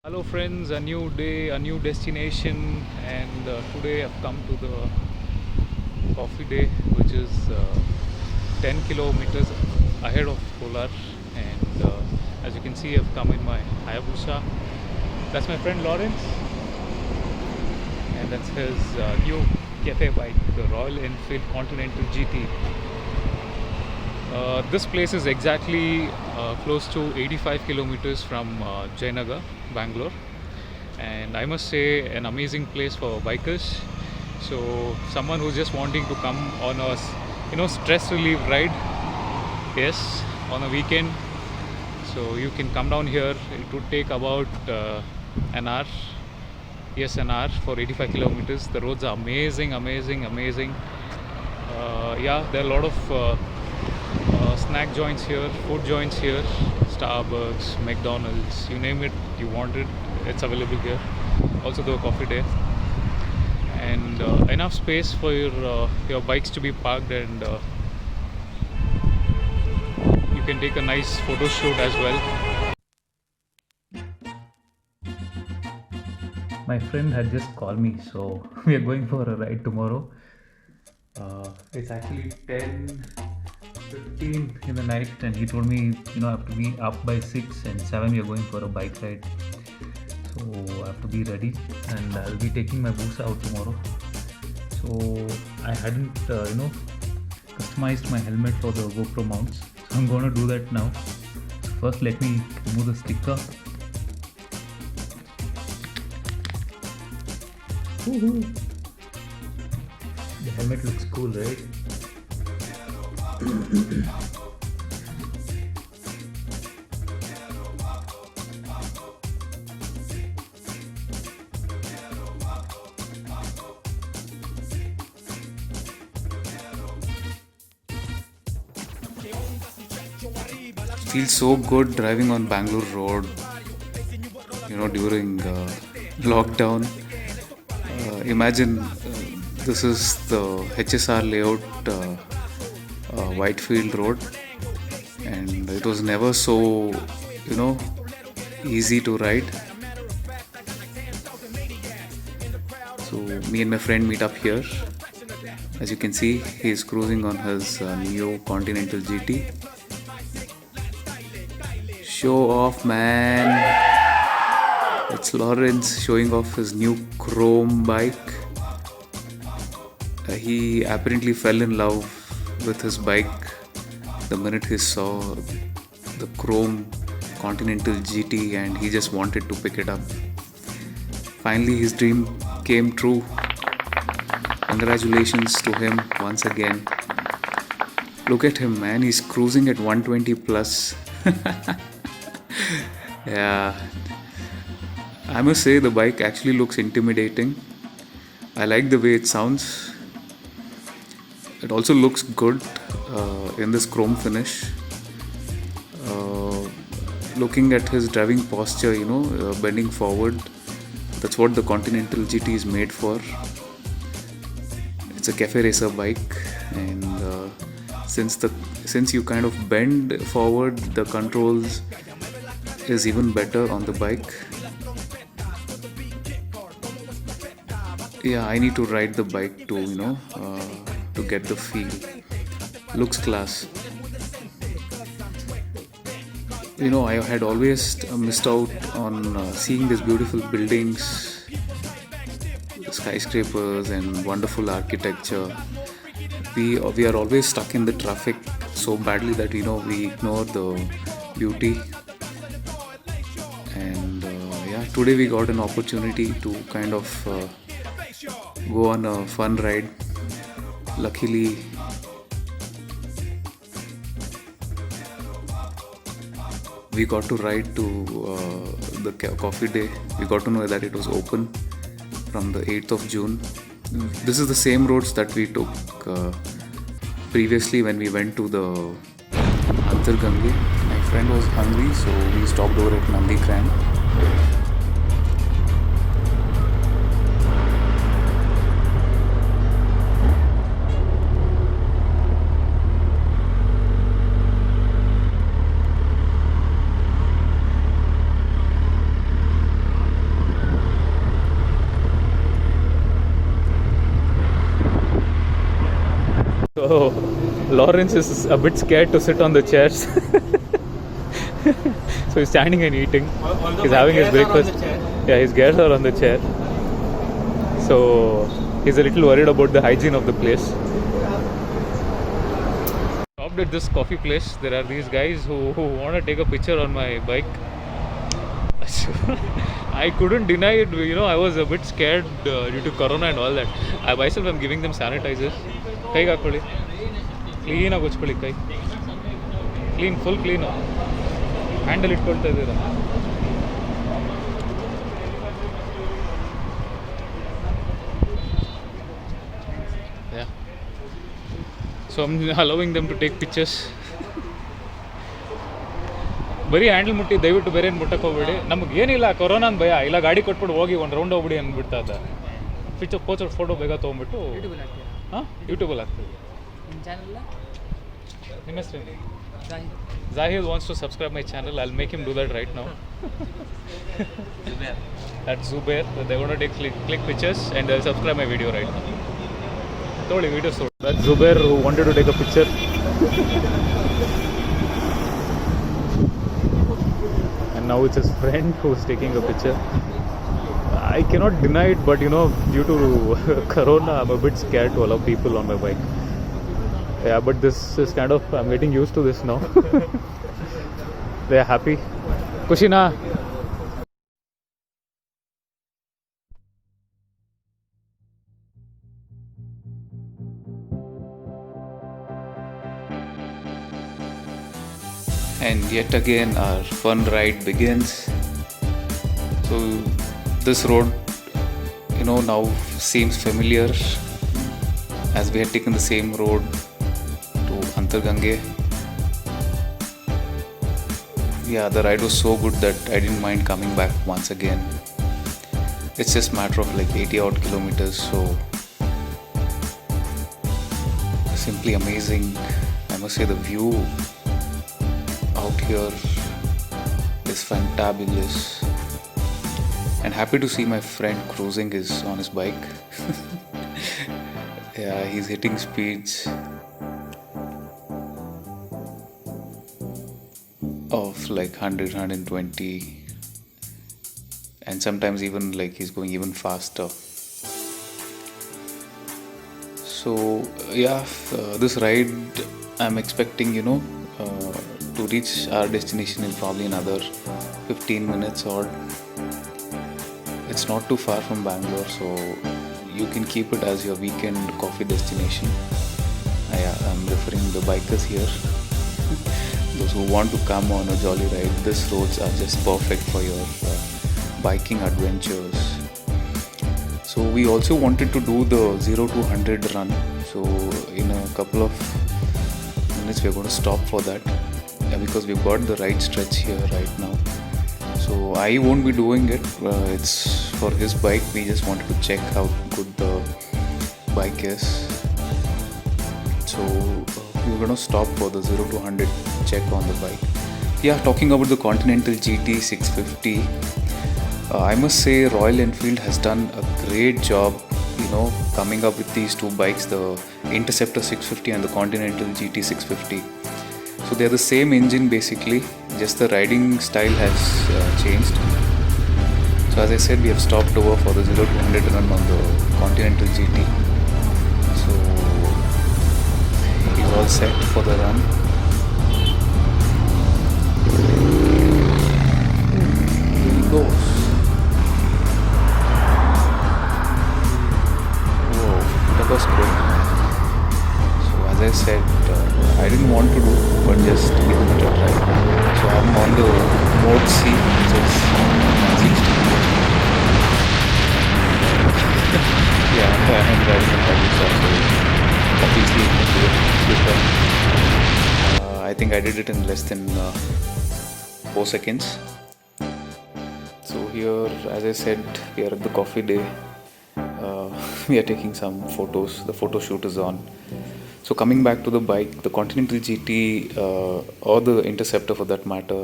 Hello friends, a new day, a new destination, and today I've come to the coffee day, which is 10 kilometers ahead of Kolar. And as you can see, I've come in my Hayabusa. That's my friend Lawrence, and that's his new cafe bike, the Royal Enfield Continental GT. This place is exactly close to 85 kilometers from Jayanagar, Bangalore, and I must say an amazing place for bikers. So someone who's just wanting to come on a stress relief ride, yes, on a weekend. So you can come down here. It would take about an hour. Yes, an hour for 85 kilometers. The roads are amazing, amazing, amazing. Yeah, there are a lot of snack joints here, food joints here, Starbucks, McDonald's, you name it, you want it, it's available here. Also the coffee day, and enough space for your bikes to be parked, and you can take a nice photo shoot as well. My friend had just called me, so we are going for a ride tomorrow. It's actually 10:15 in the night, and he told me, I have to be up by 6 and 7. We are going for a bike ride, so I have to be ready, and I'll be taking my boots out tomorrow. So I hadn't, customized my helmet for the GoPro mounts, so I'm gonna do that now. First, let me remove the sticker. Woohoo! The helmet looks cool, right? Feels so good driving on Bangalore Road, during lockdown. Imagine this is the HSR layout, Whitefield Road, and it was never so, easy to ride. So me and my friend meet up here. As you can see, he is cruising on his new Continental GT. Show off, man. It's Lawrence showing off his new chrome bike. He apparently fell in love with his bike the minute he saw the chrome Continental GT, and he just wanted to pick it up. Finally, his dream came true. Congratulations to him once again. Look at him, man. He's cruising at 120 plus. Yeah, I must say the bike actually looks intimidating. I like the way it sounds. It also looks good in this chrome finish. Looking at his driving posture, bending forward, that's what the Continental GT is made for. It's a cafe racer bike, and since you kind of bend forward, the controls is even better on the bike. Yeah, I need to ride the bike to to get the feel. Looks class. I had always missed out on seeing these beautiful buildings, skyscrapers, and wonderful architecture. We are always stuck in the traffic so badly that we ignore the beauty. And yeah, today we got an opportunity to kind of go on a fun ride. Luckily, we got to ride to the coffee day. We got to know that it was open from the 8th of June. This is the same roads that we took previously when we went to the Antargange. My friend was hungry, so we stopped over at Nandikran. So Lawrence is a bit scared to sit on the chairs. So he's standing and eating. He's having his breakfast. Yeah, his gears are on the chair. So he's a little worried about the hygiene of the place. Stopped at this coffee place. There are these guys who want to take a picture on my bike. I couldn't deny it, I was a bit scared due to corona and all that. I myself am giving them sanitizers. Kai hakkoli. Clean ಆಗಿ ಉಜ್ಕೊಳ್ಳಿ ಕೈ. Clean, full clean. Handle ಇಟ್ಕೊಳ್ತಾ ಇದ್ದೀರಾ. Yeah. So I'm allowing them to take pictures. ಬರೀ handle ಮುಟ್ಟಿ ದಯವಿಟ್ಟು ಬೇರೆ ಏನು ಮುಟ್ಟಕ್ಕೆ ಹೋಗ್ಬೇಡಿ. ನಮ್ಗೆ ಏನಿಲ್ಲ ಕೊರೋನಾ ಅಂತ ಭಯ ಇಲ್ಲ. ಗಾಡಿ ಕೊಟ್ಬಿಟ್ಟು ಹೋಗಿ ಒಂದು ರೌಂಡ್ ಹೋಗ್ಬಿಡಿ ಅಂದ್ಬಿಡ್ತಾ ಇದ್ದ. ಪಿಕ್ಚರ್ ಫೋಟೋ ಬೇಗ ತೊಗೊಂಡ್ಬಿಟ್ಟು ಹಾಂ ಯೂಟ್ಯೂಬಲ್ಲಿ ಆಗ್ತದೆ. ನಿಮ್ಮ ಹೆಸರು Zahid wants to subscribe my channel. I'll make him do that right now. That's Zubair. They're going to take click pictures and they'll subscribe my video right now. Totally video so. That's Zubair who wanted to take a picture. And now it's his friend who's taking a picture. I cannot deny it, but due to corona, I'm a bit scared to allow people on my bike. Yeah, but this is kind of, I'm getting used to this now. They are happy. Kushina. And yet again our fun ride begins. So this road now seems familiar, as we had taken the same road to Antargange. Yeah, the ride was so good that I didn't mind coming back once again. It's just a matter of like 80 odd kilometers, so simply amazing. I must say the view out here is fantabulous, and happy to see my friend cruising on his bike. Yeah, he's hitting speeds of like 100, 120, and sometimes even like he's going even faster. So yeah, this ride I'm expecting to reach our destination in probably another 15 minutes or. It's not too far from Bangalore, so you can keep it as your weekend coffee destination. I'm referring to the bikers here. Those who want to come on a jolly ride, these roads are just perfect for your biking adventures. So we also wanted to do the 0 to 100 run. So in a couple of minutes we're going to stop for that, because we've got the right stretch here right now. So I won't be doing it. It's for his bike. We just wanted to check how good the bike is. So we're going to stop for the 0 to 100 check on the bike. Yeah, talking about the Continental GT 650, I must say Royal Enfield has done a great job, coming up with these two bikes, the Interceptor 650 and the Continental GT 650. So they are the same engine basically, just the riding style has changed. So as I said, we have stopped over for the 0 to 100 run on the Continental GT. So he's all set for the run. Here he goes. Whoa, that was good. So as I said, I didn't want to do, but just give it a try. So I'm on the mode C, which is 60. Yeah, I'm driving in public, so obviously you can do it quicker. I think I did it in less than 4 seconds. So here, as I said, we are at the coffee day. We are taking some photos. The photo shoot is on. So coming back to the bike, the Continental GT or the Interceptor for that matter,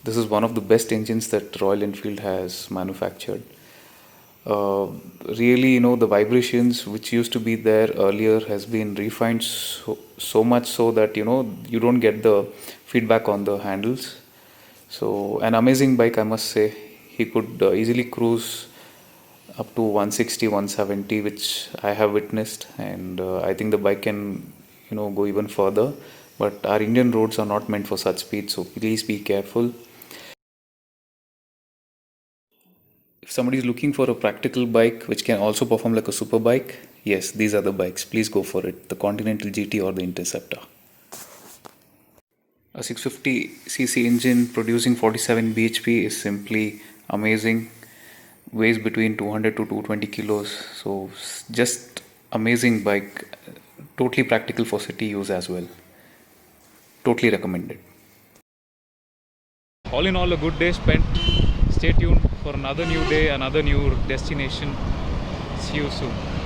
this is one of the best engines that Royal Enfield has manufactured. uh, really, the vibrations which used to be there earlier has been refined so much so that you don't get the feedback on the handles. So an amazing bike, I must say. He could easily cruise up to 160, 170, which I have witnessed, and I think the bike can go even further. But our Indian roads are not meant for such speed, so please be careful. If somebody is looking for a practical bike which can also perform like a super bike, yes, these are the bikes. Please go for it. The Continental GT or the Interceptor. A 650cc engine producing 47 bhp is simply amazing. Weighs between 200 to 220 kilos. So just amazing bike. Totally practical for city use as well. Totally recommended. All in all, a good day spent. Stay tuned for another new day, another new destination. See you soon.